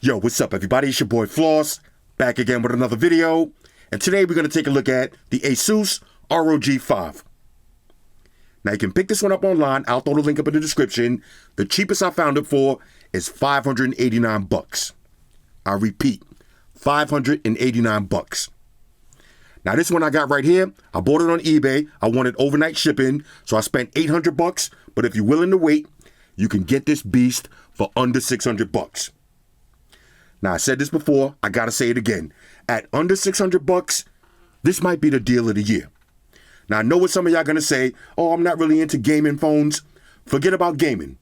Yo, what's up everybody? It's your boy Floss, back again with another video. And today we're going to take a look at the Asus ROG 5. Now you can pick this one up online. I'll throw the link up in the description. The cheapest I found it for is 589 bucks. I repeat, 589 bucks. Now this one I got right here, I bought it on eBay. I wanted overnight shipping, so I spent 800 bucks. But if you're willing to wait, you can get this beast for under 600 bucks. Now, I said this before, I gotta say it again. At under 600 bucks, this might be the deal of the year. Now, I know what some of y'all gonna say, oh, I'm not really into gaming phones. Forget about gaming.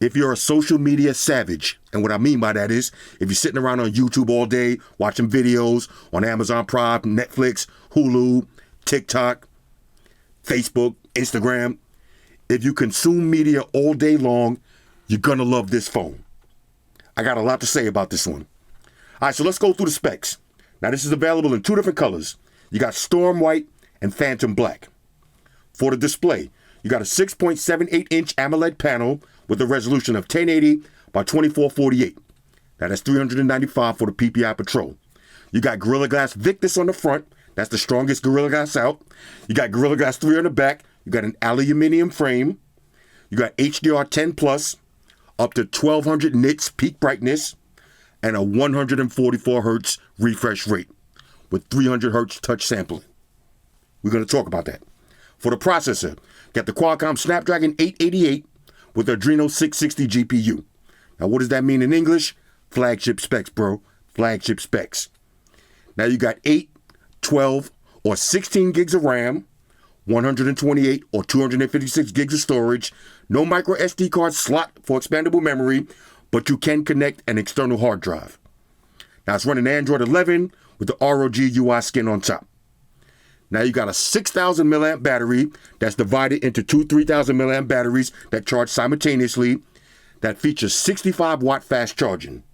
If you're a social media savage, and what I mean by that is, if you're sitting around on YouTube all day, watching videos on Amazon Prime, Netflix, Hulu, TikTok, Facebook, Instagram, if you consume media all day long, you're gonna love this phone. I got a lot to say about this one. All right, so let's go through the specs. Now, this is available in two different colors. You got Storm White and Phantom Black. For the display, you got a 6.78-inch AMOLED panel with a resolution of 1080 by 2448. Now, that's 395 for the PPI Patrol. You got Gorilla Glass Victus on the front. That's the strongest Gorilla Glass out. You got Gorilla Glass 3 on the back. You got an aluminum frame. You got HDR10 Plus. Up to 1200 nits peak brightness, and a 144 hertz refresh rate with 300 hertz touch sampling. We're going to talk about that. For the processor, got the Qualcomm Snapdragon 888 with Adreno 660 GPU. Now, what does that mean in English? Flagship specs, bro. Flagship specs. Now, you got 8, 12, or 16 gigs of RAM, 128 or 256 gigs of storage, no micro SD card slot for expandable memory, but you can connect an external hard drive. Now it's running Android 11 with the ROG UI skin on top. Now you got a 6,000 milliamp battery that's divided into two 3,000 milliamp batteries that charge simultaneously that features 65 watt fast charging.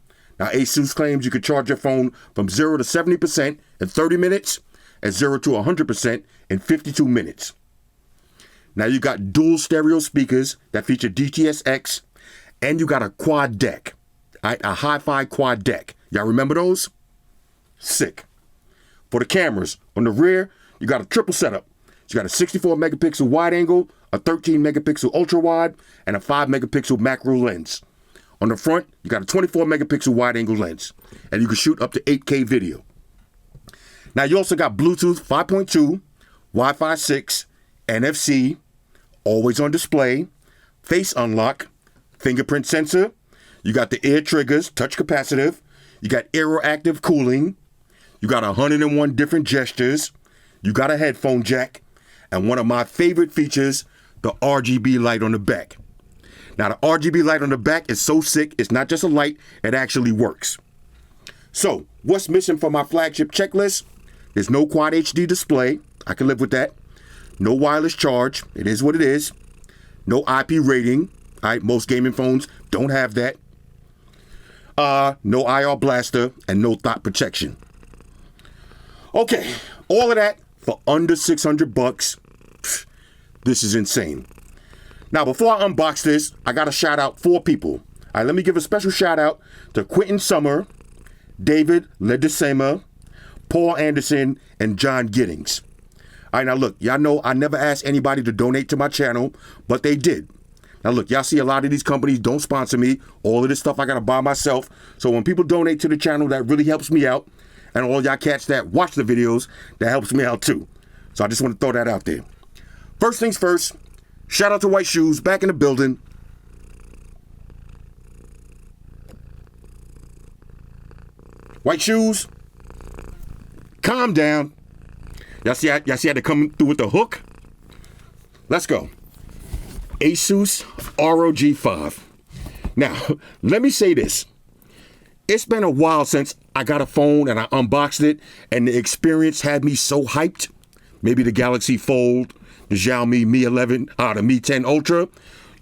Now Asus claims you can charge your phone from 0 to 70% in 30 minutes and 0 to 100% in 52 minutes. Now you got dual stereo speakers that feature DTS-X, and you got a quad deck, a hi-fi quad deck. Y'all remember those? Sick. For the cameras, on the rear, you got a triple setup. You got a 64 megapixel wide angle, a 13 megapixel ultra wide, and a 5 megapixel macro lens. On the front, you got a 24 megapixel wide angle lens, and you can shoot up to 8K video. Now you also got Bluetooth 5.2, Wi-Fi 6, NFC, always on display, face unlock, fingerprint sensor. You got the air triggers, touch capacitive. You got aeroactive cooling. You got 101 different gestures. You got a headphone jack. And one of my favorite features, the Rgb light on the back. Now the Rgb light on the back is so sick, it's not just a light, it actually works. So, what's missing from my flagship checklist? There's no Quad HD display. I can live with that. No wireless charge. It is what it is. No IP rating. All right, most gaming phones don't have that. No IR blaster and no thought protection. Okay, all of that for under 600 bucks. This is insane. Now, before I unbox this, I got to shout out 4 people. All right, let me give a special shout out to Quentin Summer, David Ledesema, Paul Anderson, and John Giddings. All right, now look, y'all know I never asked anybody to donate to my channel, but they did. Now look, y'all see a lot of these companies don't sponsor me. All of this stuff I got to buy myself. So when people donate to the channel, that really helps me out. And all y'all cats that watch the videos, that helps me out too. So I just want to throw that out there. First things first, shout out to White Shoes, back in the building. White Shoes, calm down. Y'all see how they come through with the hook? Let's go. Asus ROG 5. Now, let me say this. It's been a while since I got a phone and I unboxed it, and the experience had me so hyped. Maybe the Galaxy Fold, the Xiaomi Mi 11, the Mi 10 Ultra.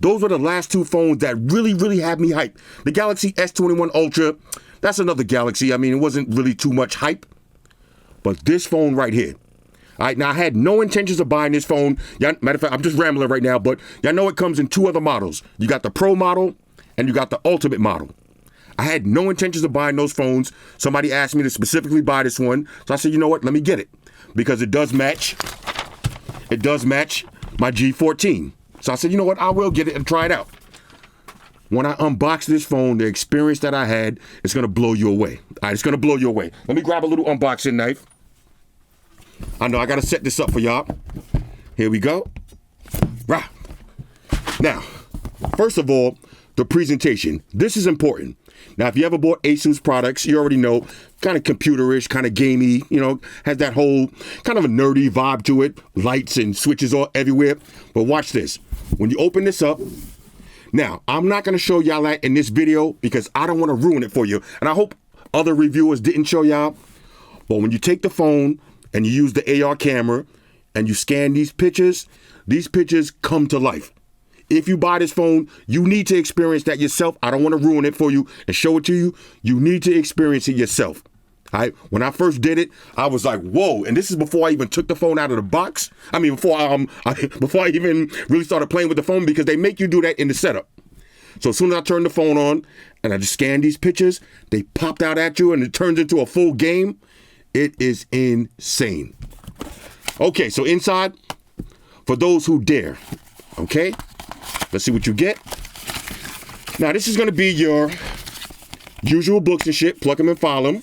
Those were the last two phones that really had me hyped. The Galaxy S21 Ultra, that's another Galaxy. I mean, it wasn't really too much hype. But this phone right here, All right, now I had no intentions of buying this phone. Matter of fact, I'm just rambling right now, but y'all know it comes in two other models. You got the Pro model and you got the Ultimate model. I had no intentions of buying those phones. Somebody asked me to specifically buy this one. So I said, you know what? Let me get it. Because it does match. It does match my G14. So I said, you know what? I will get it and try it out. When I unbox this phone, the experience that I had is going to blow you away. All right, it's going to blow you away. Let me grab a little unboxing knife. I know I got to set this up for y'all. Here we go. Rah. Now, first of all, the presentation. This is important. Now, if you ever bought Asus products, you already know, kind of computerish, kind of gamey, you know, has that whole kind of a nerdy vibe to it. Lights and switches all everywhere. But watch this. When you open this up, now, I'm not going to show y'all that in this video because I don't want to ruin it for you. And I hope other reviewers didn't show y'all. But when you take the phone and you use the AR camera and you scan these pictures come to life. If you buy this phone, you need to experience that yourself. I don't want to ruin it for you and show it to you. You need to experience it yourself. All right. When I first did it, I was like, whoa. And this is before I even took the phone out of the box. I mean, before I even really started playing with the phone, because they make you do that in the setup. So as soon as I turned the phone on and I just scanned these pictures, they popped out at you and it turns into a full game. It is insane. Okay, so inside, for those who dare, okay, let's see what you get. Now, this is going to be your usual books and shit. Plug them and file them.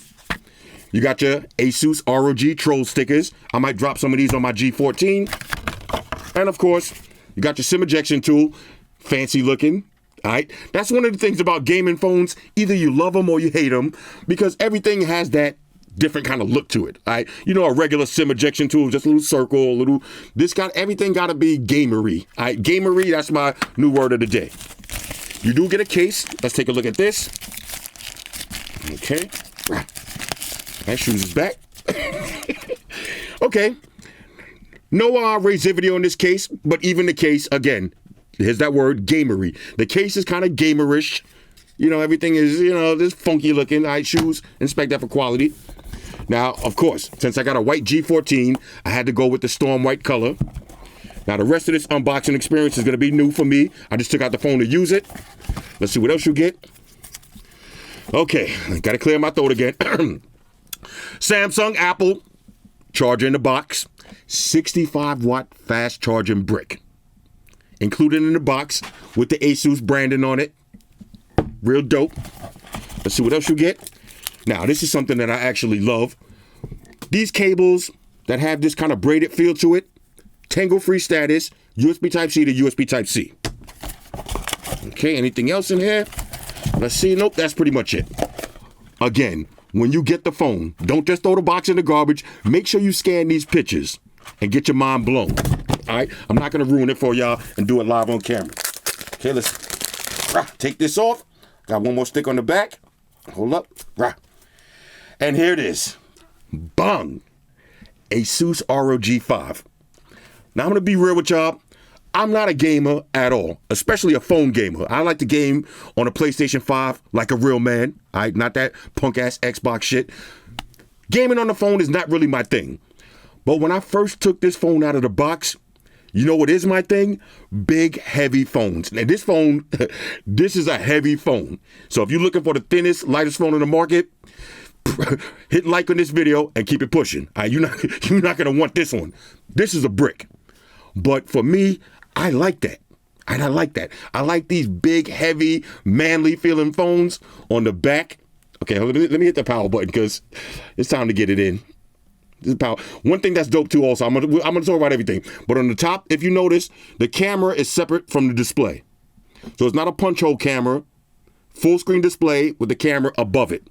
You got your Asus ROG troll stickers. I might drop some of these on my G14. And of course, you got your SIM ejection tool. Fancy looking. All right. That's one of the things about gaming phones. Either you love them or you hate them, because everything has that different kind of look to it. All right. You know, a regular SIM ejection tool, just a little circle, a little, everything got to be gamery. All right. Gamery, that's my new word of the day. You do get a case. Let's take a look at this. Okay. That shoes is back. Okay. No razor video in this case, but even the case, again, here's that word, gamery. The case is kind of gamerish. You know, everything is, you know, this funky looking. All right, shoes, inspect that for quality. Now, of course, since I got a white G14, I had to go with the storm white color. Now, the rest of this unboxing experience is going to be new for me. I just took out the phone to use it. Let's see what else you get. Okay, got to clear my throat again. Samsung, Apple, charger in the box, 65 watt fast charging brick. Included in the box with the Asus branding on it. Real dope. Let's see what else you get. Now, this is something that I actually love. These cables that have this kind of braided feel to it, tangle-free status, USB Type-C to USB Type-C. Okay, anything else in here? Let's see. Nope, that's pretty much it. Again, when you get the phone, don't just throw the box in the garbage. Make sure you scan these pictures and get your mind blown. All right? I'm not going to ruin it for y'all and do it live on camera. Okay, let's take this off. Got one more stick on the back. Hold up. And here it is. Bang. Asus ROG 5. Now, I'm going to be real with y'all. I'm not a gamer at all, especially a phone gamer. I like to game on a PlayStation 5 like a real man. All right, not that punk-ass Xbox shit. Gaming on the phone is not really my thing. But when I first took this phone out of the box, you know what is my thing? Big, heavy phones. Now, this phone, this is a heavy phone. So if you're looking for the thinnest, lightest phone in the market, hit like on this video and keep it pushing. All right, you're not going to want this one. This is a brick. But for me, I like that. And I like that. I like these big, heavy, manly feeling phones on the back. Okay, let me hit the power button because it's time to get it in. This is power. One thing that's dope too also, I'm gonna talk about everything. But on the top, if you notice, the camera is separate from the display. So it's not a punch hole camera, full screen display with the camera above it.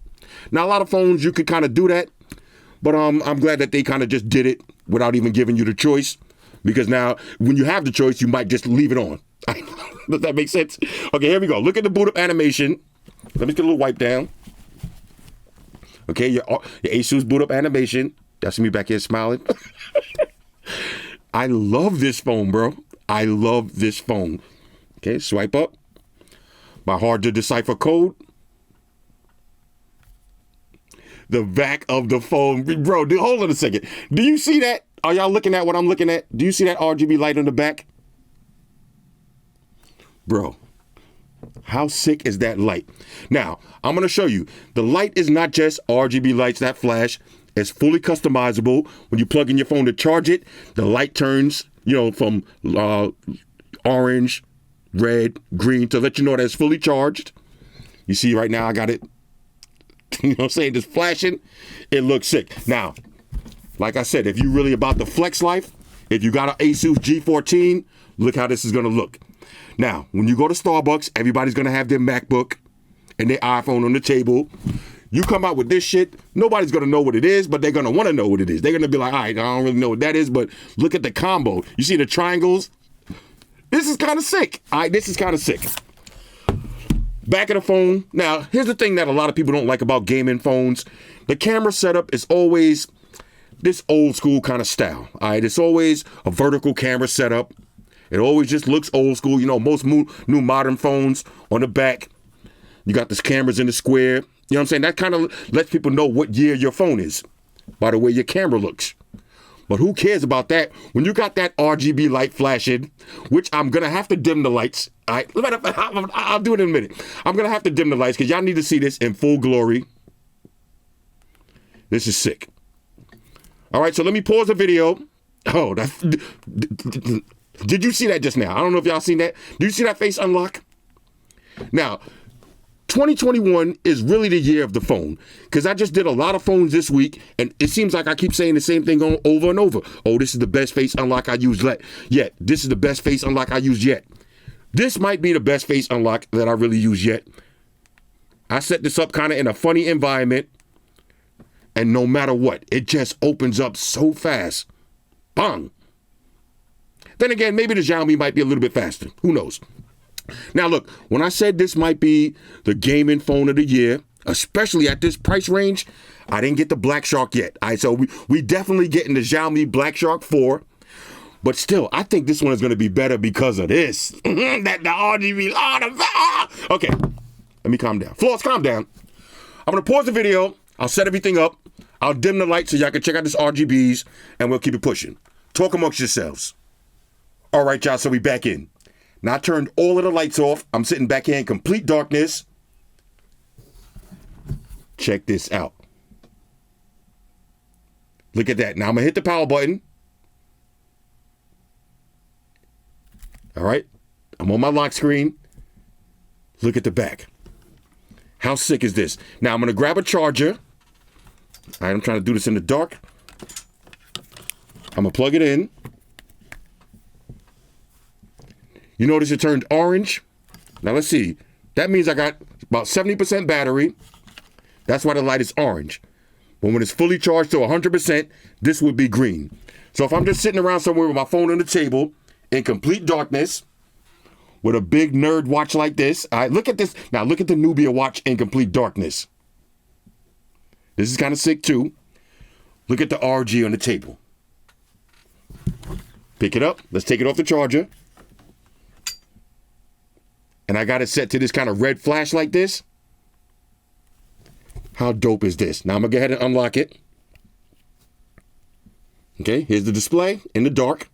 Now, a lot of phones, you could kind of do that. But I'm glad that they kind of just did it without even giving you the choice. Because now, when you have the choice, you might just leave it on. Does that make sense? Okay, here we go. Look at the boot up animation. Let me get a little wipe down. Okay, your Asus boot up animation. That's me back here smiling. I love this phone, bro. I love this phone. Okay, swipe up. My hard to decipher code. The back of the phone. Bro, hold on a second. Do you see that? Are y'all looking at what I'm looking at? Do you see that RGB light on the back? Bro, How sick is that light? Now, I'm going to show you. The light is not just RGB lights that flash. It's fully customizable. When you plug in your phone to charge it, the light turns, from orange, red, green to let you know that it's fully charged. You see right now I got it, just flashing. It looks sick. Now, like I said, if you're really about the flex life, if you got an Asus G14, look how this is going to look. Now, when you go to Starbucks, everybody's going to have their MacBook and their iPhone on the table. You come out with this shit, nobody's going to know what it is, but they're going to want to know what it is. They're going to be like, all right, I don't really know what that is, but look at the combo. You see the triangles? This is kind of sick. All right, this is kind of sick. Back of the phone. Now, here's the thing that a lot of people don't like about gaming phones. The camera setup is always this old school kind of style. All right, it's always a vertical camera setup. It always just looks old school. Most new modern phones on the back, you got this cameras in the square. You know what I'm saying? That kind of lets people know what year your phone is by the way your camera looks. But who cares about that when you got that RGB light flashing, which I'm going to have to dim the lights. All right, I'll do it in a minute. I'm going to have to dim the lights because y'all need to see this in full glory. This is sick. All right, so let me pause the video. Oh, did you see that just now? I don't know if y'all seen that. Did you see that face unlock? Now, 2021 is really the year of the phone because I just did a lot of phones this week and it seems like I keep saying the same thing over and over. Oh, this is the best face unlock I used yet. This is the best face unlock I used yet. This might be the best face unlock that I really used yet. I set this up kind of in a funny environment and no matter what, it just opens up so fast. Bang. Then again, maybe the Xiaomi might be a little bit faster. Who knows? Now, look, when I said this might be the gaming phone of the year, especially at this price range, I didn't get the Black Shark yet. All right, so we definitely getting the Xiaomi Black Shark 4. But still, I think this one is going to be better because of this. The RGB light. Okay, let me calm down. Floss, calm down. I'm going to pause the video. I'll set everything up. I'll dim the light so y'all can check out this RGBs, and we'll keep it pushing. Talk amongst yourselves. All right, y'all, so we back in. Now, I turned all of the lights off. I'm sitting back here in complete darkness. Check this out. Look at that. Now, I'm going to hit the power button. All right. I'm on my lock screen. Look at the back. How sick is this? Now, I'm going to grab a charger. All right, I'm trying to do this in the dark. I'm going to plug it in. You notice it turned orange. Now let's see. That means I got about 70% battery. That's why the light is orange. But when it's fully charged to 100%, this would be green. So if I'm just sitting around somewhere with my phone on the table in complete darkness with a big nerd watch like this. All right, look at this. Now look at the Nubia watch in complete darkness. This is kind of sick too. Look at the RG on the table. Pick it up. Let's take it off the charger. And I got it set to this kind of red flash like this. How dope is this? Now I'm going to go ahead and unlock it. Okay, here's the display in the dark.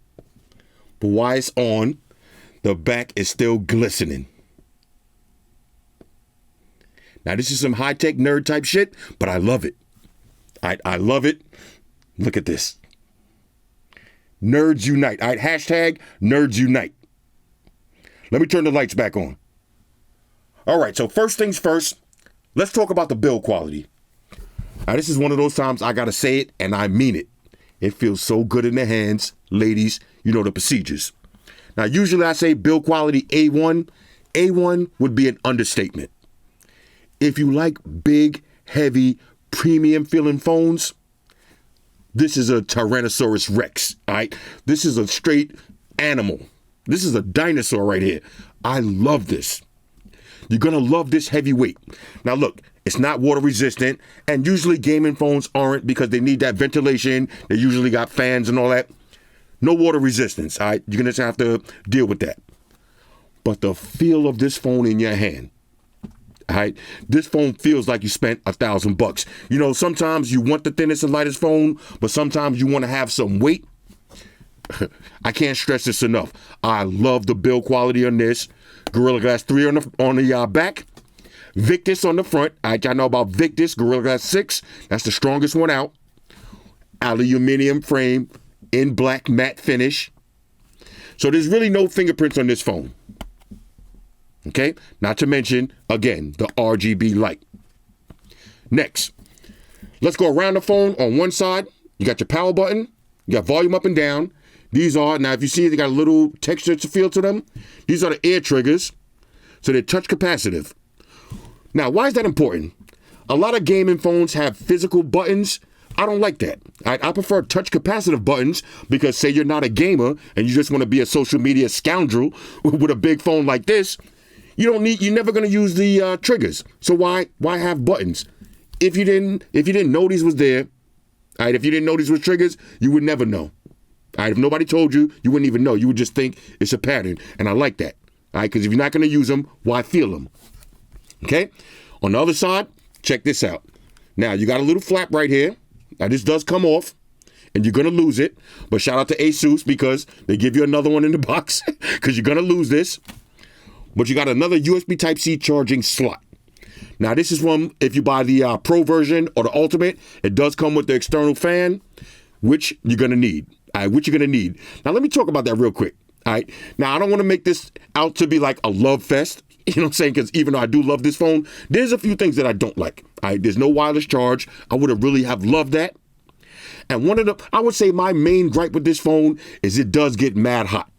But while it's on, the back is still glistening. Now this is some high-tech nerd type shit, but I love it. I love it. Look at this. Nerds unite. All right, hashtag nerds unite. Let me turn the lights back on. All right, so first things first, let's talk about the build quality. Now, this is one of those times I got to say it, and I mean it. It feels so good in the hands. Ladies, you know the procedures. Now, usually I say build quality A1. A1 would be an understatement. If you like big, heavy, premium feeling phones, this is a Tyrannosaurus Rex, all right? This is a straight animal. This is a dinosaur right here. I love this. You're going to love this heavyweight. Now, look, it's not water resistant, and usually gaming phones aren't because they need that ventilation. They usually got fans and all that. No water resistance, all right? You're going to have to deal with that. But the feel of this phone in your hand, all right? This phone feels like you spent $1,000. You know, sometimes you want the thinnest and lightest phone, but sometimes you want to have some weight. I can't stress this enough. I love the build quality on this. Gorilla Glass 3 on the back. Victus on the front. All right, y'all know about Victus, Gorilla Glass 6. That's the strongest one out. Aluminum frame in black matte finish. So there's really no fingerprints on this phone. Okay, not to mention, again, the RGB light. Next, let's go around the phone. On one side, you got your power button. You got volume up and down. These are, now if you see they got a little texture to feel to them. These are the air triggers. So they're touch capacitive. Now, why is that important? A lot of gaming phones have physical buttons. I don't like that. I prefer touch capacitive buttons because say you're not a gamer and you just want to be a social media scoundrel with a big phone like this, you're never going to use the triggers. So why have buttons? If you didn't know these was there, all right, if you didn't know these were triggers, you would never know. All right, if nobody told you, you wouldn't even know. You would just think it's a pattern. And I like that. All right, because if you're not going to use them, why feel them? Okay? On the other side, check this out. Now, you got a little flap right here. Now, this does come off, and you're going to lose it. But shout out to Asus because they give you another one in the box because you're going to lose this. But you got another USB Type-C charging slot. Now, this is one, if you buy the Pro version or the Ultimate, it does come with the external fan, which you're going to need. All right, which you're going to need. Now, let me talk about that real quick. All right. Now, I don't want to make this out to be like a love fest. You know what I'm saying? Because even though I do love this phone, there's a few things that I don't like. All right. There's no wireless charge. I would have really have loved that. And I would say my main gripe with this phone is it does get mad hot.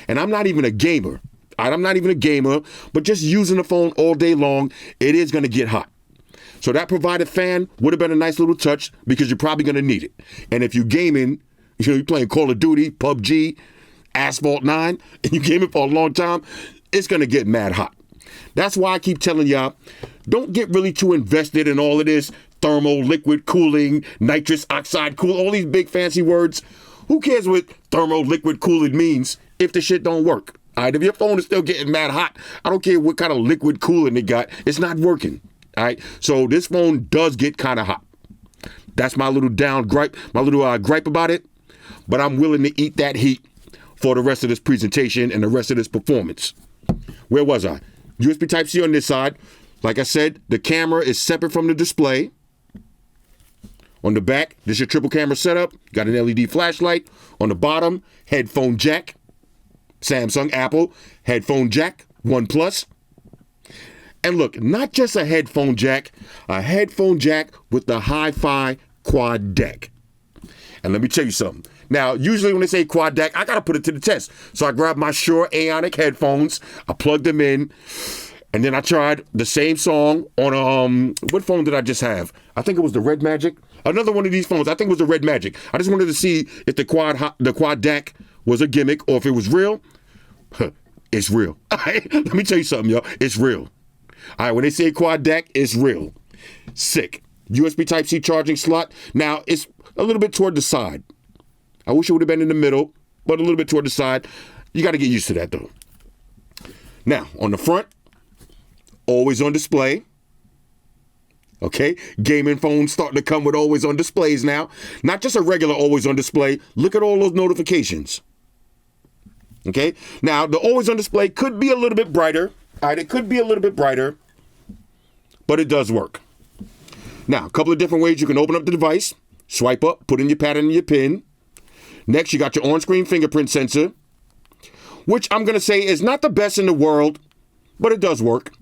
And I'm not even a gamer. All right, I'm not even a gamer, but just using the phone all day long, it is going to get hot. So that provided fan would have been a nice little touch because you're probably going to need it. And if you're gaming, you're playing Call of Duty, PUBG, Asphalt 9, and you're gaming for a long time, it's going to get mad hot. That's why I keep telling y'all, don't get really too invested in all of this thermal, liquid cooling, nitrous oxide cool, all these big fancy words. Who cares what thermal, liquid cooling means if the shit don't work? All right, if your phone is still getting mad hot, I don't care what kind of liquid cooling it got, it's not working. All right, so this phone does get kind of hot. That's my little gripe about it. But I'm willing to eat that heat for the rest of this presentation and the rest of this performance. Where was I? USB Type-C on this side. Like I said, the camera is separate from the display. On the back, this is your triple camera setup. Got an LED flashlight. On the bottom, headphone jack. Samsung, Apple, headphone jack, OnePlus. And look, not just a headphone jack with the hi-fi quad deck. And let me tell you something. Now, usually when they say quad deck, I got to put it to the test. So I grabbed my Shure Aonic headphones, I plugged them in, and then I tried the same song on, what phone did I just have? I think it was the Red Magic. Another one of these phones, I think it was the Red Magic. I just wanted to see if the quad deck was a gimmick or if it was real. It's real. All right? Let me tell you something, y'all. It's real. All right, when they say quad deck, it's real. Sick. USB Type-C charging slot. Now, it's a little bit toward the side. I wish it would have been in the middle, but a little bit toward the side. You got to get used to that, though. Now, on the front, always on display. Okay, gaming phones starting to come with always on displays now. Not just a regular always on display. Look at all those notifications. Okay, now the always on display could be a little bit brighter. All right, it could be a little bit brighter, but it does work. Now, a couple of different ways you can open up the device. Swipe up, put in your pattern and your pin. Next, you got your on-screen fingerprint sensor, which I'm going to say is not the best in the world, but it does work.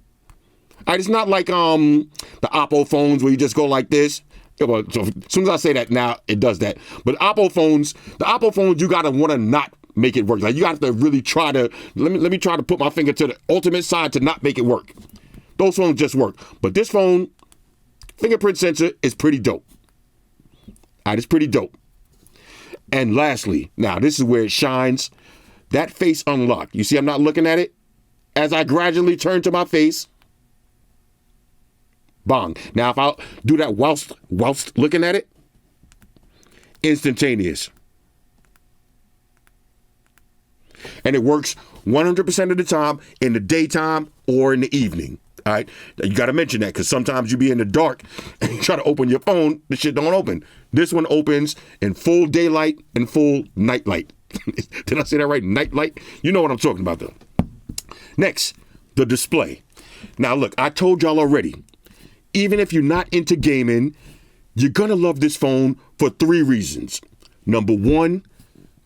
All right, it's not like the Oppo phones where you just go like this. Yeah, well, so as soon as I say that, now it does that. But the Oppo phones, you got to want to not make it work. Like, you got to really try to, let me try to put my finger to the ultimate side to not make it work. Those phones just work. But this phone, fingerprint sensor is pretty dope. All right, it's pretty dope. And lastly, now this is where it shines, that face unlock. You see I'm not looking at it? As I gradually turn to my face, bang. Now if I do that whilst looking at it, instantaneous. And it works 100% of the time in the daytime or in the evening. All right, you got to mention that because sometimes you be in the dark and you try to open your phone, the shit don't open. This one opens in full daylight and full night light. Did I say that right? Night light? You know what I'm talking about though. Next, the display. Now look, I told y'all already, even if you're not into gaming, you're gonna love this phone for 3 reasons. Number 1,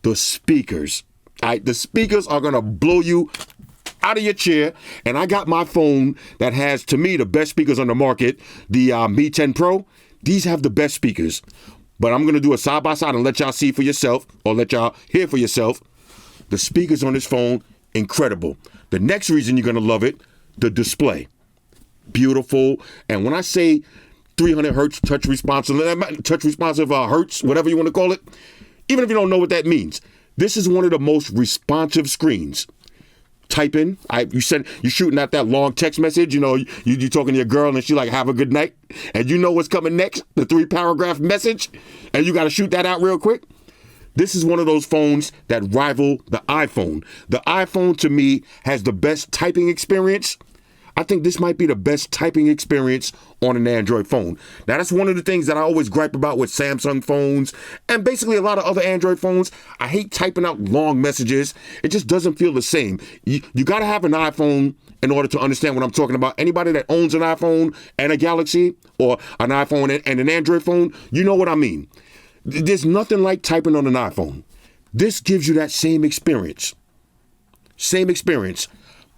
the speakers. The speakers are gonna blow you out of your chair. And I got my phone that has, to me, the best speakers on the market, the Mi 10 Pro. These have the best speakers. But I'm gonna do a side by side and let y'all see for yourself, or let y'all hear for yourself. The speakers on this phone, incredible. The next reason you're gonna love it, the display. Beautiful. And when I say 300 hertz touch responsive hertz, whatever you want to call it, even if you don't know what that means, this is one of the most responsive screens. Typing, you're shooting out that long text message, you're talking to your girl and she like, have a good night, and you know what's coming next, the 3-paragraph message, and you got to shoot that out real quick. This is one of those phones that rival the iPhone. The iPhone, to me, has the best typing experience. I think this might be the best typing experience on an Android phone. Now, that's one of the things that I always gripe about with Samsung phones and basically a lot of other Android phones. I hate typing out long messages. It just doesn't feel the same. You got to have an iPhone in order to understand what I'm talking about. Anybody that owns an iPhone and a Galaxy, or an iPhone and an Android phone, you know what I mean. There's nothing like typing on an iPhone. This gives you that same experience. Same experience.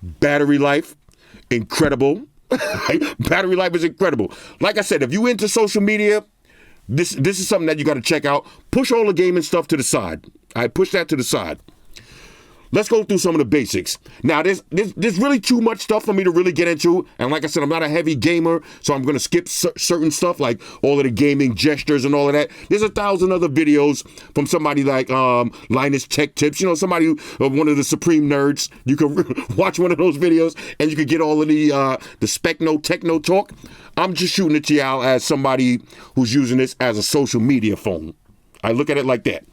Battery life, incredible. Battery life is incredible. Like I said, if you into social media, this is something that you got to check out. Push all the gaming stuff to the side. Push that to the side. Let's go through some of the basics. Now, there's really too much stuff for me to really get into. And like I said, I'm not a heavy gamer, so I'm going to skip certain stuff like all of the gaming gestures and all of that. There's 1,000 other videos from somebody like Linus Tech Tips, somebody one of the supreme nerds. You can watch one of those videos and you can get all of the spec-no, techno talk. I'm just shooting it to y'all as somebody who's using this as a social media phone. I look at it like that.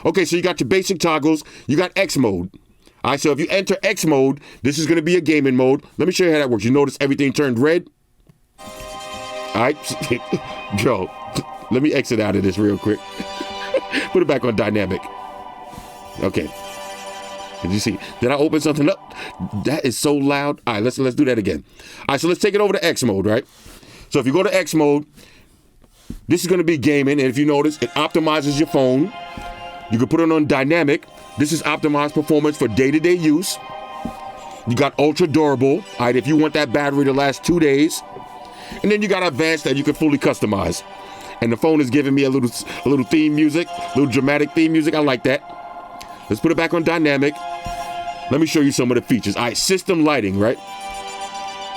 Okay, so you got your basic toggles. You got X mode. All right, so if you enter X mode, this is going to be a gaming mode. Let me show you how that works. You notice everything turned red? All right, Joe, let me exit out of this real quick. Put it back on dynamic. Okay. Did you see? Did I open something up? That is so loud. All right, let's do that again. All right, so let's take it over to X mode, right? So if you go to X mode, this is going to be gaming, and if you notice, it optimizes your phone. You can put it on dynamic. This is optimized performance for day-to-day use. You got ultra durable, all right, if you want that battery to last 2 days. And then you got advanced that you can fully customize. And the phone is giving me a little theme music, a little dramatic theme music. I like that. Let's put it back on dynamic. Let me show you some of the features. All right, system lighting, right?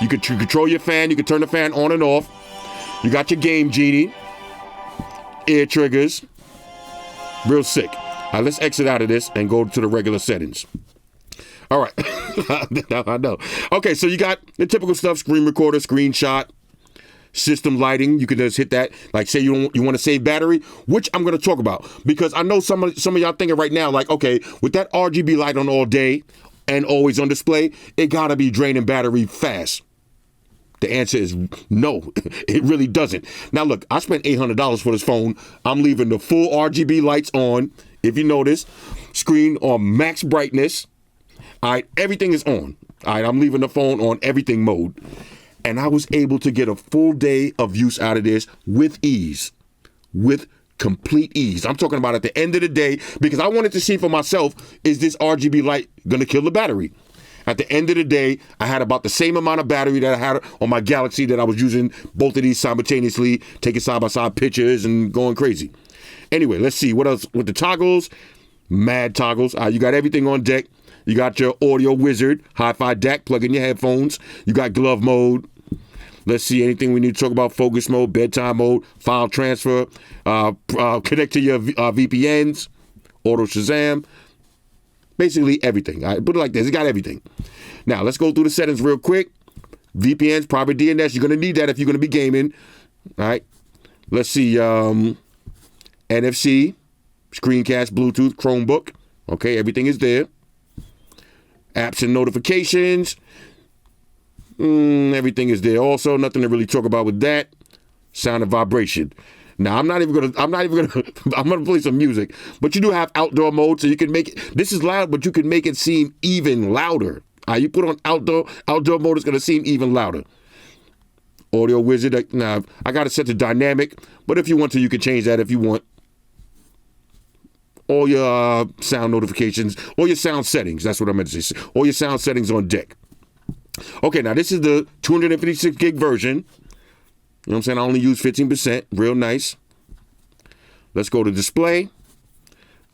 You can control your fan. You can turn the fan on and off. You got your game genie, ear triggers. Real sick. All right, let's exit out of this and go to the regular settings. All right. I know. Okay, so you got the typical stuff: screen recorder, screenshot, system lighting. You can just hit that. Like, say you want to save battery, which I'm going to talk about, because I know some of y'all thinking right now, like, okay, with that RGB light on all day and always on display, it got to be draining battery fast. The answer is no, it really doesn't. Now, look, I spent $800 for this phone. I'm leaving the full RGB lights on. If you notice, screen on max brightness. All right, everything is on. All right, I'm leaving the phone on everything mode. And I was able to get a full day of use out of this with ease, with complete ease. I'm talking about at the end of the day, because I wanted to see for myself, is this RGB light going to kill the battery? At the end of the day, I had about the same amount of battery that I had on my Galaxy that I was using both of these simultaneously, taking side-by-side pictures and going crazy. Anyway, let's see. What else with the toggles? Mad toggles. You got everything on deck. You got your audio wizard, hi-fi DAC, plug in your headphones. You got glove mode. Let's see, anything we need to talk about: focus mode, bedtime mode, file transfer, connect to your VPNs, auto Shazam. Basically everything. All right, put it like this. It got everything. Now, let's go through the settings real quick. VPNs, private DNS. You're going to need that if you're going to be gaming. All right. Let's see. NFC, screencast, Bluetooth, Chromebook. Okay, everything is there. Apps and notifications. Everything is there also. Nothing to really talk about with that. Sound and vibration. Now, I'm gonna play some music, but you do have outdoor mode, so you can make it, this is loud, but you can make it seem even louder. You put on outdoor mode, it's going to seem even louder. Audio wizard, now I got it set to dynamic, but if you want to, you can change that if you want. All your sound notifications, all your sound settings, that's what I meant to say. All your sound settings on deck. Okay, now this is the 256 gig version. You know what I'm saying? I only use 15%. Real nice. Let's go to display.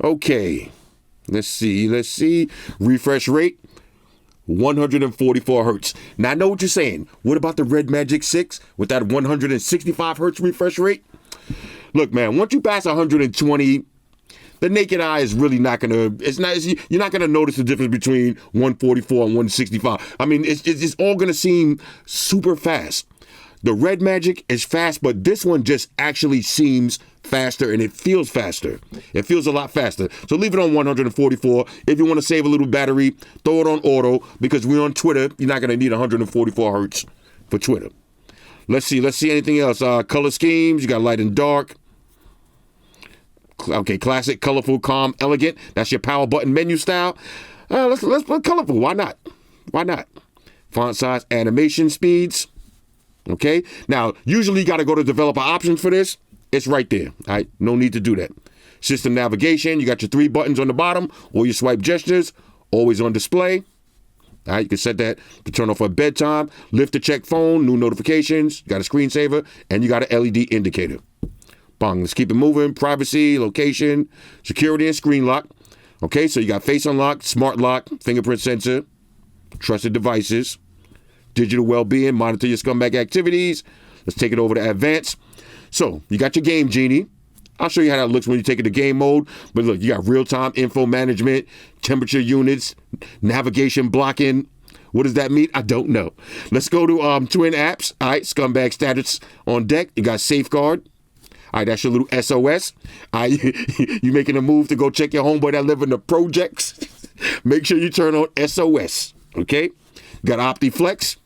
Okay. Let's see. Refresh rate, 144 hertz. Now I know what you're saying. What about the Red Magic 6 with that 165 hertz refresh rate? Look, man, once you pass 120, the naked eye is really not gonna. You're not gonna notice the difference between 144 and 165. I mean, it's all gonna seem super fast. The Red Magic is fast, but this one just actually seems faster, and it feels faster. It feels a lot faster. So leave it on 144. If you want to save a little battery, throw it on auto, because we're on Twitter. You're not gonna need 144 hertz for Twitter. Let's see anything else. Color schemes. You got light and dark. Okay, classic, colorful, calm, elegant. That's your power button menu style. Let's put colorful. Why not? Font size, animation speeds. Okay. Now, usually you got to go to developer options for this. It's right there. All right. No need to do that. System navigation. You got your 3 buttons on the bottom, or your swipe gestures. Always on display. All right. You can set that to turn off at bedtime. Lift to check phone. New notifications. You got a screensaver, and you got an LED indicator. Bang. Let's keep it moving. Privacy, location, security, and screen lock. Okay, so you got face unlock, smart lock, fingerprint sensor, trusted devices, digital well-being, monitor your scumbag activities. Let's take it over to advanced. So you got your game genie. I'll show you how that looks when you take it to game mode. But look, you got real-time info management, temperature units, navigation blocking. What does that mean? I don't know. Let's go to twin apps. All right, scumbag status on deck. You got safeguard. All right, that's your little SOS. All right, you making a move to go check your homeboy that live in the projects. Make sure you turn on SOS, okay? You got OptiFlex,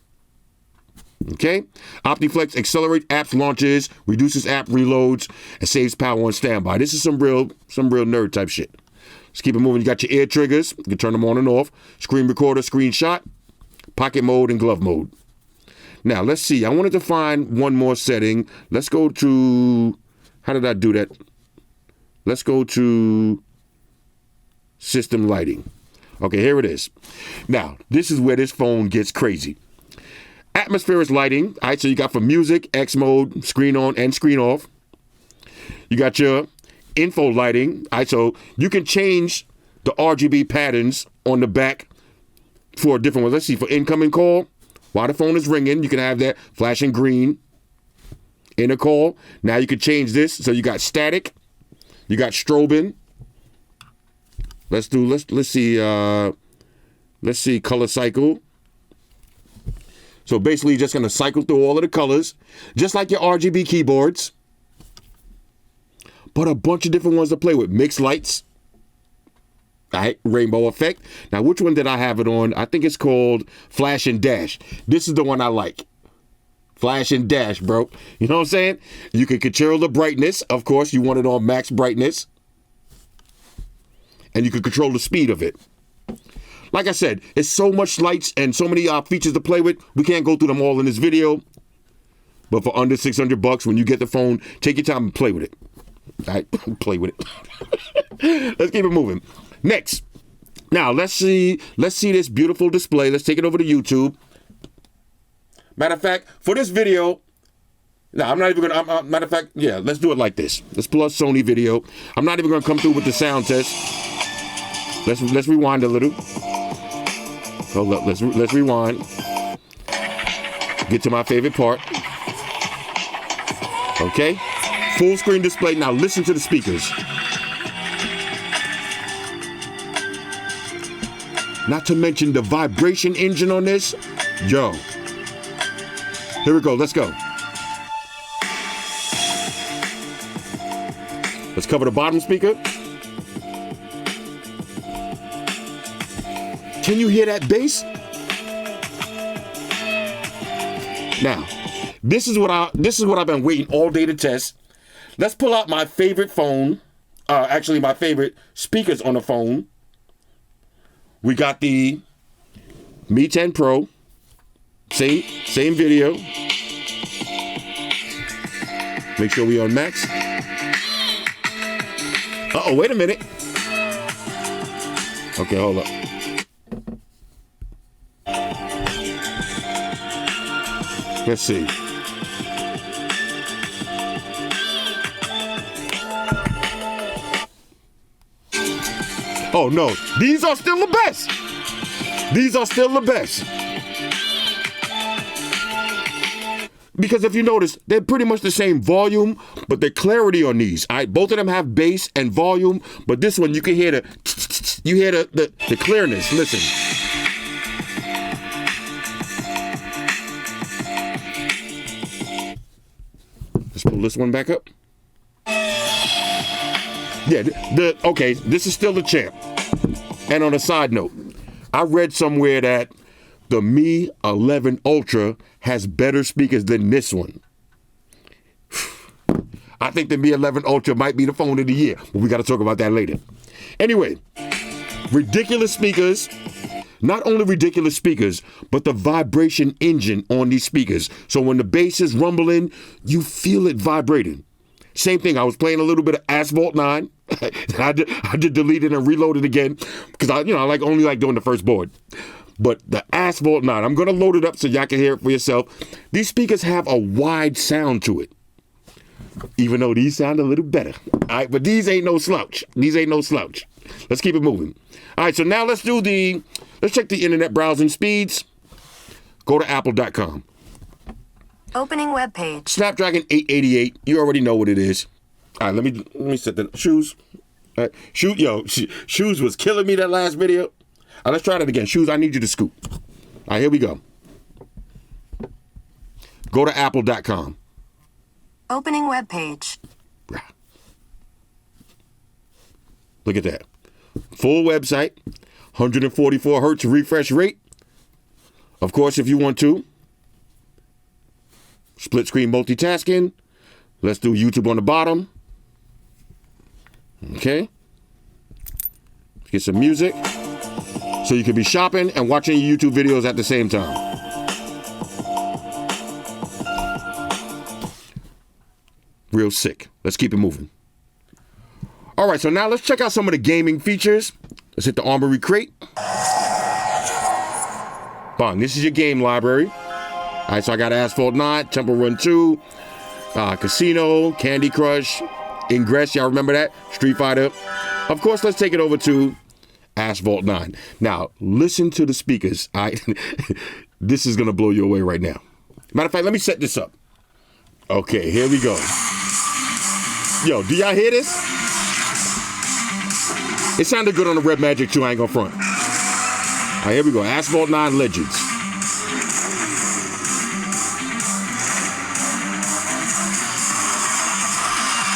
okay? OptiFlex accelerates apps launches, reduces app reloads, and saves power on standby. This is some real nerd type shit. Let's keep it moving. You got your ear triggers. You can turn them on and off. Screen recorder, screenshot, pocket mode, and glove mode. Now, let's see. I wanted to find one more setting. Let's go to... How did I do that? Let's go to system lighting. Okay, here it is. Now, this is where this phone gets crazy. Atmospheric lighting. All right, so you got for music, X mode, screen on and screen off. You got your info lighting. All right, so you can change the RGB patterns on the back for different ones. Let's see, for incoming call, while the phone is ringing, you can have that flashing green. In a call. Now you can change this. So you got static. You got strobing. Let's see color cycle. So basically you're just gonna cycle through all of the colors, just like your RGB keyboards. But a bunch of different ones to play with. Mixed lights. All right, rainbow effect. Now which one did I have it on? I think it's called Flash and Dash. This is the one I like. Flash and dash, bro. You know what I'm saying? You can control the brightness. Of course, you want it on max brightness. And you can control the speed of it. Like I said, it's so much lights and so many features to play with. We can't go through them all in this video. But for under $600, when you get the phone, take your time and play with it. All right? Play with it. Let's keep it moving. Next. Now, let's see this beautiful display. Let's take it over to YouTube. Matter of fact, for this video, I'm not even gonna, matter of fact, yeah, let's do it like this. Let's pull up Sony video. I'm not even gonna come through with the sound test. Let's rewind a little. Hold up, let's rewind. Get to my favorite part. Okay, full screen display. Now listen to the speakers. Not to mention the vibration engine on this. Yo. Here we go. Let's go. Let's cover the bottom speaker. Can you hear that bass? Now, this is what I've been waiting all day to test. Let's pull out my favorite phone. Actually, my favorite speakers on the phone. We got the Mi 10 Pro. Same video. Make sure we on max. Uh-oh, wait a minute. Okay, hold up. Let's see. Oh no, these are still the best. These are still the best. Because if you notice, they're pretty much the same volume, but the clarity on these, both of them have bass and volume, but this one you can hear the clearness. Listen. Let's pull this one back up. Yeah, okay, this is still the champ. And on a side note, I read somewhere that the Mi 11 Ultra has better speakers than this one. I think the Mi 11 Ultra might be the phone of the year, but we got to talk about that later. Anyway, ridiculous speakers. Not only ridiculous speakers, but the vibration engine on these speakers. So when the bass is rumbling, you feel it vibrating. Same thing, I was playing a little bit of Asphalt 9. I did delete it and reload it again because I only like doing the first board. But the Asphalt 9, I'm going to load it up so y'all can hear it for yourself. These speakers have a wide sound to it, even though these sound a little better. All right, but these ain't no slouch. Let's keep it moving. All right, so now let's check the internet browsing speeds. Go to apple.com. Opening web page. Snapdragon 888. You already know what it is. All right, let me set the shoes. All right, shoes was killing me that last video. All right, let's try that again. Shoes, I need you to scoop. All right, here we go. Go to apple.com. Opening web page. Look at that. Full website, 144 hertz refresh rate. Of course, if you want to. Split screen multitasking. Let's do YouTube on the bottom. Okay. Let's get some music. So you can be shopping and watching your YouTube videos at the same time. Real sick. Let's keep it moving. All right, so now let's check out some of the gaming features. Let's hit the Armory crate. Bang, this is your game library. All right, so I got Asphalt 9, Temple Run 2, Casino, Candy Crush, Ingress, y'all remember that? Street Fighter. Of course, let's take it over to Asphalt 9. Now, listen to the speakers. This is going to blow you away right now. Matter of fact, let me set this up. Okay, here we go. Yo, do y'all hear this? It sounded good on the Red Magic 2, I ain't gonna front. All right, here we go. Asphalt 9 Legends.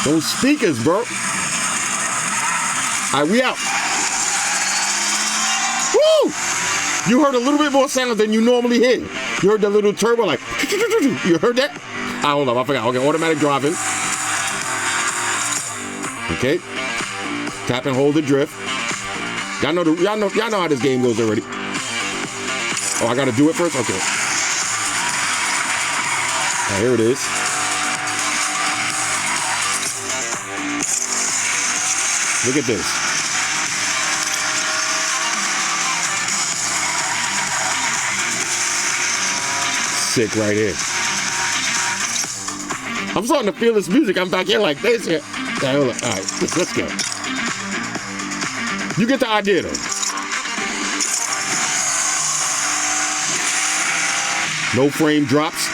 Those speakers, bro. All right, we out. Woo! You heard a little bit more sound than you normally hear. You heard that little turbo, like, you heard that? Hold on, I forgot. Okay, automatic driving. Okay. Tap and hold the drift. Y'all know how this game goes already. Oh, I gotta do it first? Okay. Right, here it is. Look at this. Sick right here. I'm starting to feel this music. I'm back here like this here. All right, let's go. You get the idea, though. No frame drops.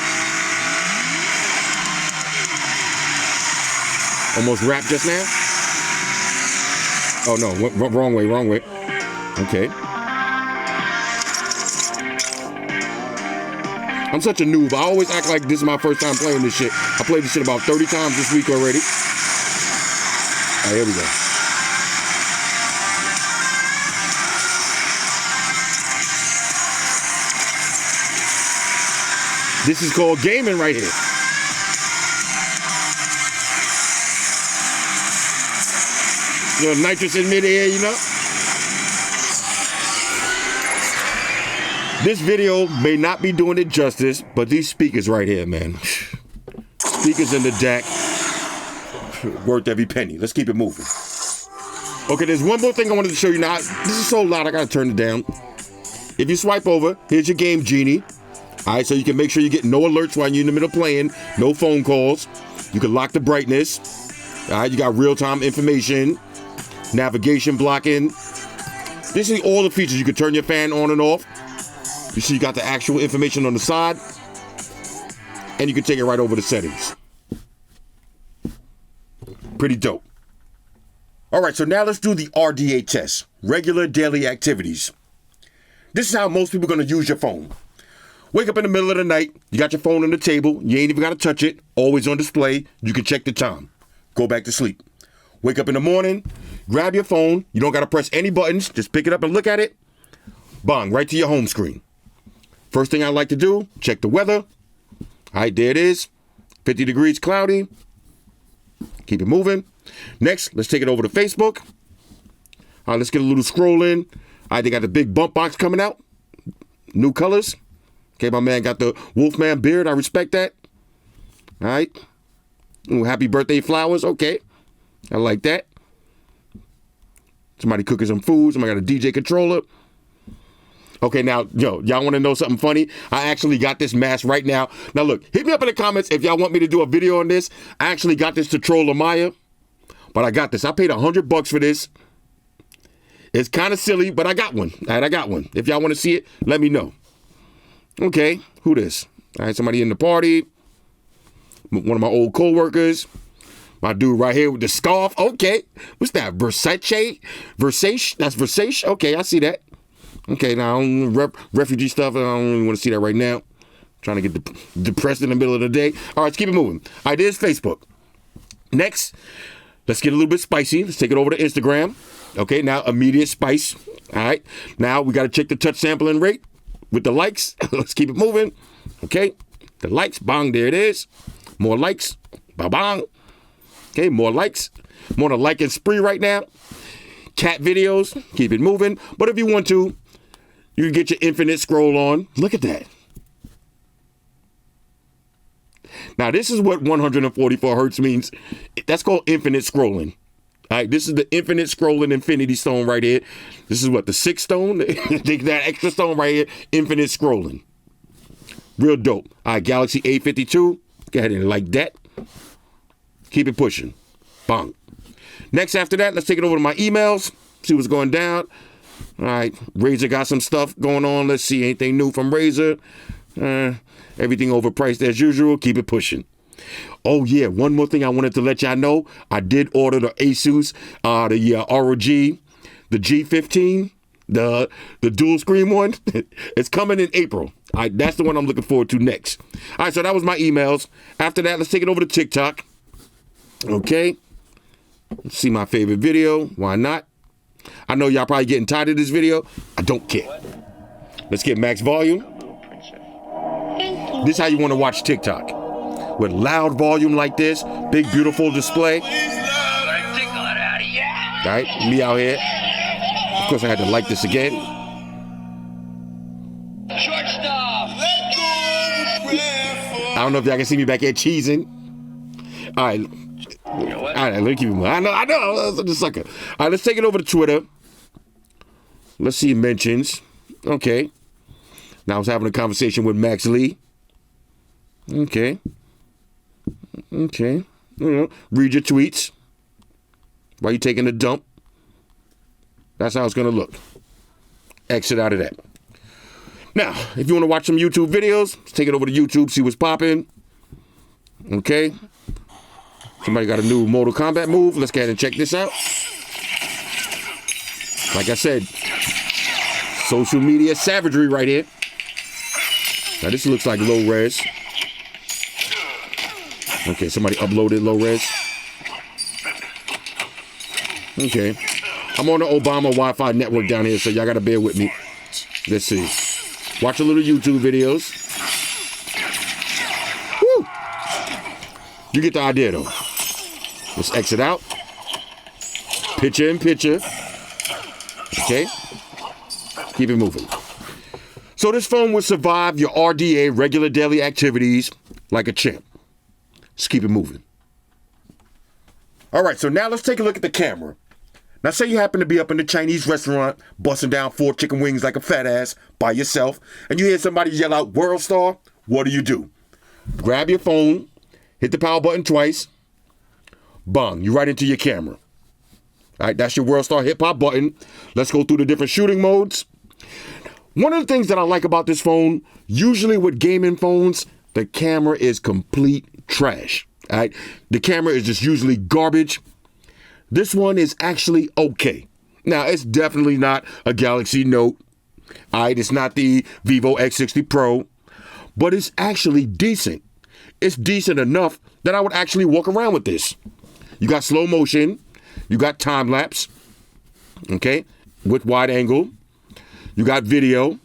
Almost wrapped just now. Oh, no. Wrong way. Okay. I'm such a noob. I always act like this is my first time playing this shit. I played this shit about 30 times this week already. All right, here we go. This is called gaming right here. You know, nitrous in midair, you know? This video may not be doing it justice, but these speakers right here, man. Speakers in the deck. Worth every penny. Let's keep it moving. Okay, there's one more thing I wanted to show you now. This is so loud, I gotta turn it down. If you swipe over, here's your game genie. All right, so you can make sure you get no alerts while you're in the middle of playing, no phone calls. You can lock the brightness. All right, you got real-time information, navigation blocking. This is all the features. You can turn your fan on and off. You see you got the actual information on the side, and you can take it right over the settings. Pretty dope. All right, so now let's do the RDA test, regular daily activities. This is how most people are going to use your phone. Wake up in the middle of the night, you got your phone on the table, you ain't even got to touch it, always on display, you can check the time. Go back to sleep. Wake up in the morning, grab your phone, you don't got to press any buttons, just pick it up and look at it. Bang, right to your home screen. First thing I like to do, check the weather. All right, there it is. 50 degrees cloudy. Keep it moving. Next, let's take it over to Facebook. All right, let's get a little scroll in. All right, they got the big bump box coming out. New colors. Okay, my man got the Wolfman beard. I respect that. All right. Ooh, happy birthday flowers. Okay. I like that. Somebody cooking some food. Somebody got a DJ controller. Okay, now, y'all want to know something funny? I actually got this mask right now. Now, look, hit me up in the comments if y'all want me to do a video on this. I actually got this to troll Amaya, but I got this. I paid $100 for this. It's kind of silly, but I got one. All right, I got one. If y'all want to see it, let me know. Okay, who this? All right, somebody in the party. One of my old co-workers. My dude right here with the scarf. Okay, what's that? Versace? That's Versace? Okay, I see that. Okay, now refugee stuff. I don't really want to see that right now. Trying to get depressed in the middle of the day. All right, let's keep it moving. All right, there's Facebook. Next, let's get a little bit spicy. Let's take it over to Instagram. Okay, now immediate spice. All right, now we got to check the touch sampling rate with the likes. Let's keep it moving. Okay, the likes, bang, there it is. More likes, bang. Okay, more likes. More to liking spree right now. Cat videos, keep it moving. But if you want to, you can get your infinite scroll on. Look at that. Now, this is what 144 hertz means. That's called infinite scrolling. All right, this is the infinite scrolling infinity stone right here. This is what, the 6th stone? Take that extra stone right here, infinite scrolling. Real dope. All right, Galaxy A52. Go ahead and like that. Keep it pushing. Bang. Next after that, let's take it over to my emails. See what's going down. All right, Razer got some stuff going on. Let's see, anything new from Razer. Everything overpriced as usual. Keep it pushing. Oh yeah, one more thing I wanted to let y'all know. I did order the Asus, the ROG, the G15, the dual screen one. It's coming in April. All right, that's the one I'm looking forward to next. All right, so that was my emails. After that, let's take it over to TikTok. Okay. Let's see my favorite video. Why not? I know y'all probably getting tired of this video. I don't care. Let's get max volume. This is how you want to watch TikTok. With loud volume like this, big beautiful display. All right, me out here. Of course, I had to like this again. I don't know if y'all can see me back here cheesing. All right. All right, let me keep it moving. I know, I'm a sucker. All right, let's take it over to Twitter. Let's see mentions. Okay. Now I was having a conversation with Max Lee. Okay. You know, read your tweets while you're taking a dump. That's how it's going to look. Exit out of that. Now, if you want to watch some YouTube videos, let's take it over to YouTube, see what's popping. Okay. Somebody got a new Mortal Kombat move. Let's go ahead and check this out. Like I said, social media savagery right here. Now this looks like low res. Okay, somebody uploaded low res. Okay. I'm on the Obama Wi-Fi network down here, so y'all gotta bear with me. Let's see. Watch a little YouTube videos. Woo! You get the idea though. Let's exit out. Picture in picture. Okay. Keep it moving. So this phone will survive your RDA, regular daily activities, like a champ. Let's keep it moving. All right, so now let's take a look at the camera. Now say you happen to be up in the Chinese restaurant, busting down 4 chicken wings like a fat ass by yourself, and you hear somebody yell out World Star. What do? Grab your phone, hit the power button twice, bang, you're right into your camera. All right, that's your World Star hip hop button. Let's go through the different shooting modes. One of the things that I like about this phone, usually with gaming phones, the camera is complete trash. All right, the camera is just usually garbage. This one is actually okay. Now, it's definitely not a Galaxy Note. All right, it's not the Vivo X60 Pro, but it's actually decent. It's decent enough that I would actually walk around with this. You got slow motion, you got time lapse, okay, with wide angle. You got video,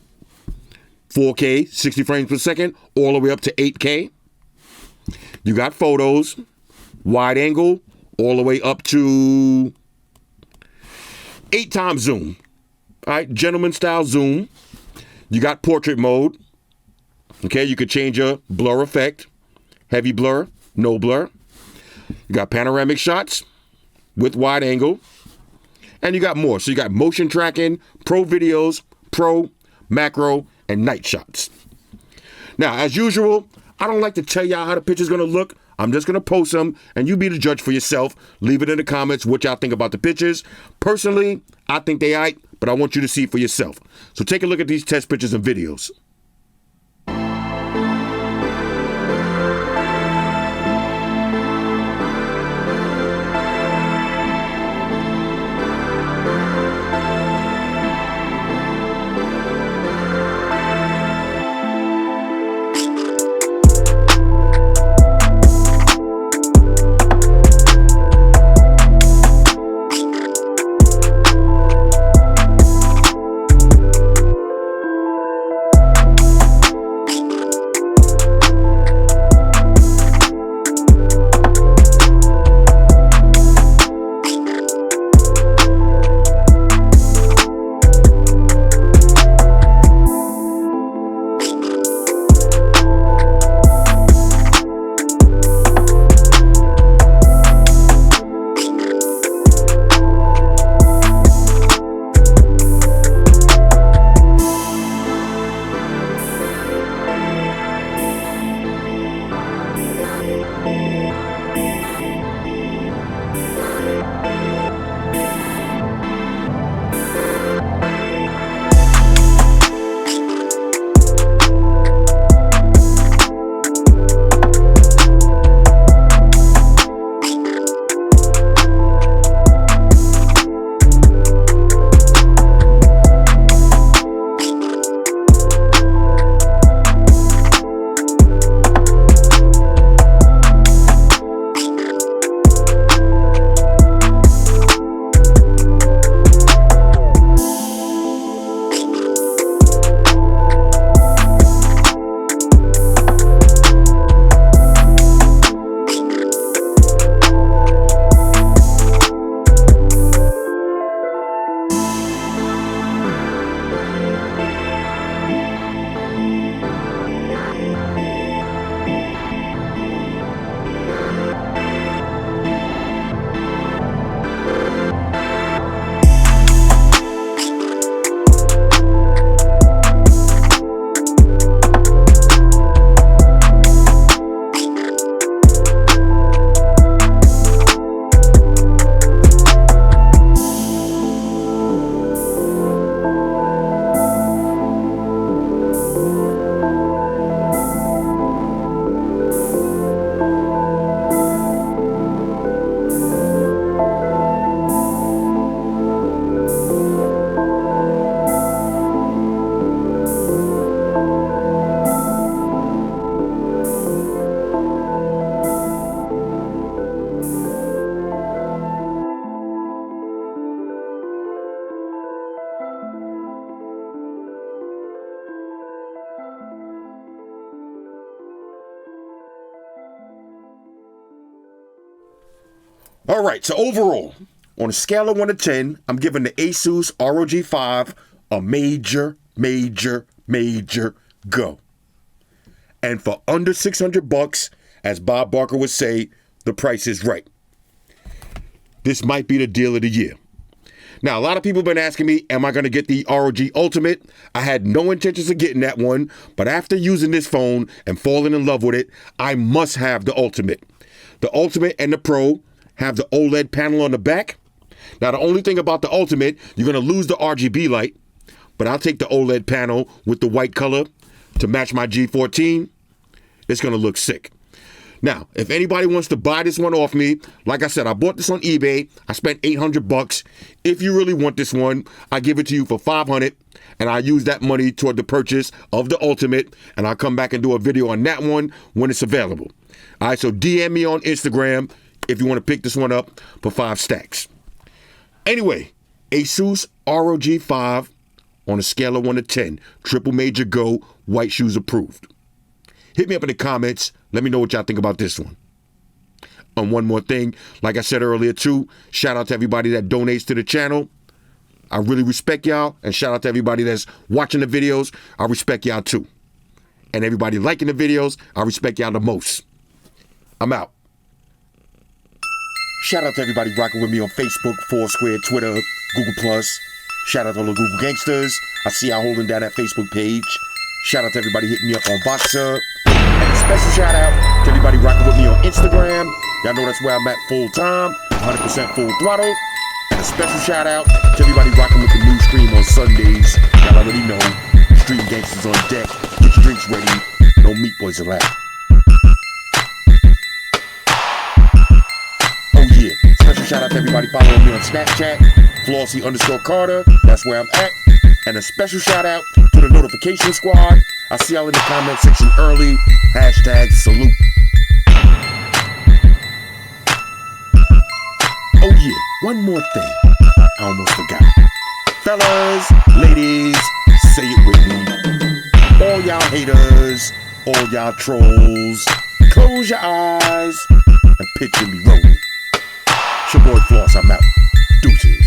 4K, 60 frames per second, all the way up to 8K. You got photos, wide angle, all the way up to 8 times zoom. All right, gentleman style zoom. You got portrait mode. Okay, you could change your blur effect, heavy blur, no blur. You got panoramic shots with wide angle. And you got more. So you got motion tracking, pro videos, pro, macro, and night shots. Now, as usual, I don't like to tell y'all how the picture's gonna look. I'm just gonna post them, and you be the judge for yourself. Leave it in the comments what y'all think about the pictures. Personally, I think they aight, but I want you to see for yourself. So take a look at these test pictures and videos. All right, so overall, on a scale of 1 to 10, I'm giving the Asus ROG 5 a major major go. And for under $600, as Bob Barker would say, the price is right. This might be the deal of the year. Now, a lot of people have been asking me, am I going to get the ROG Ultimate? I had no intentions of getting that one, but after using this phone and falling in love with it, I must have the Ultimate. The Ultimate and the Pro have the OLED panel on the back. Now, the only thing about the Ultimate, you're going to lose the RGB light, but I'll take the OLED panel with the white color to match my G14. It's going to look sick. Now, if anybody wants to buy this one off me, like I said, I bought this on eBay. I spent $800. If you really want this one, I give it to you for $500, and I use that money toward the purchase of the Ultimate, and I'll come back and do a video on that one when it's available. All right, so DM me on Instagram if you want to pick this one up for 5 stacks. Anyway, Asus ROG 5 on a scale of 1 to 10, triple major go, white shoes approved. Hit me up in the comments. Let me know what y'all think about this one. And one more thing, like I said earlier too, shout out to everybody that donates to the channel. I really respect y'all, and shout out to everybody that's watching the videos. I respect y'all too. And everybody liking the videos, I respect y'all the most. I'm out. Shout out to everybody rocking with me on Facebook, Foursquare, Twitter, Google+. Shout out to all the Google gangsters. I see y'all holding down that Facebook page. Shout out to everybody hitting me up on Boxer. And a special shout out to everybody rocking with me on Instagram. Y'all know that's where I'm at full time, 100% full throttle. And a special shout out to everybody rocking with the new stream on Sundays. Y'all already know, Stream Gangsters on deck. Get your drinks ready. No meat boys allowed. Oh yeah, special shout out to everybody following me on Snapchat, Flossy_Carter. That's where I'm at. And a special shout out to the notification squad. I see y'all in the comment section early. Hashtag salute. Oh yeah, one more thing. I almost forgot. Fellas, ladies, say it with me. All y'all haters, all y'all trolls, close your eyes and picture me rolling. It's your boy Floss, I'm out. Deuces.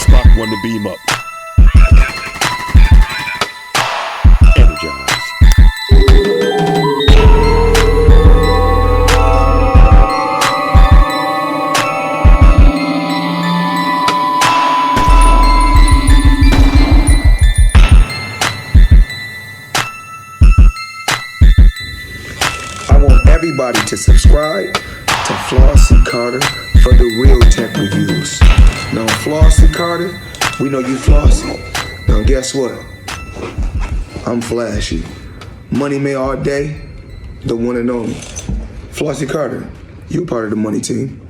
Spock won the beam up. Energize. I want everybody to subscribe to Flossy Carter for the real tech reviews. Now, Flossy Carter, we know you flossy. Now, guess what? I'm flashy. Money May all day, the one and only. Flossy Carter, you part of the money team.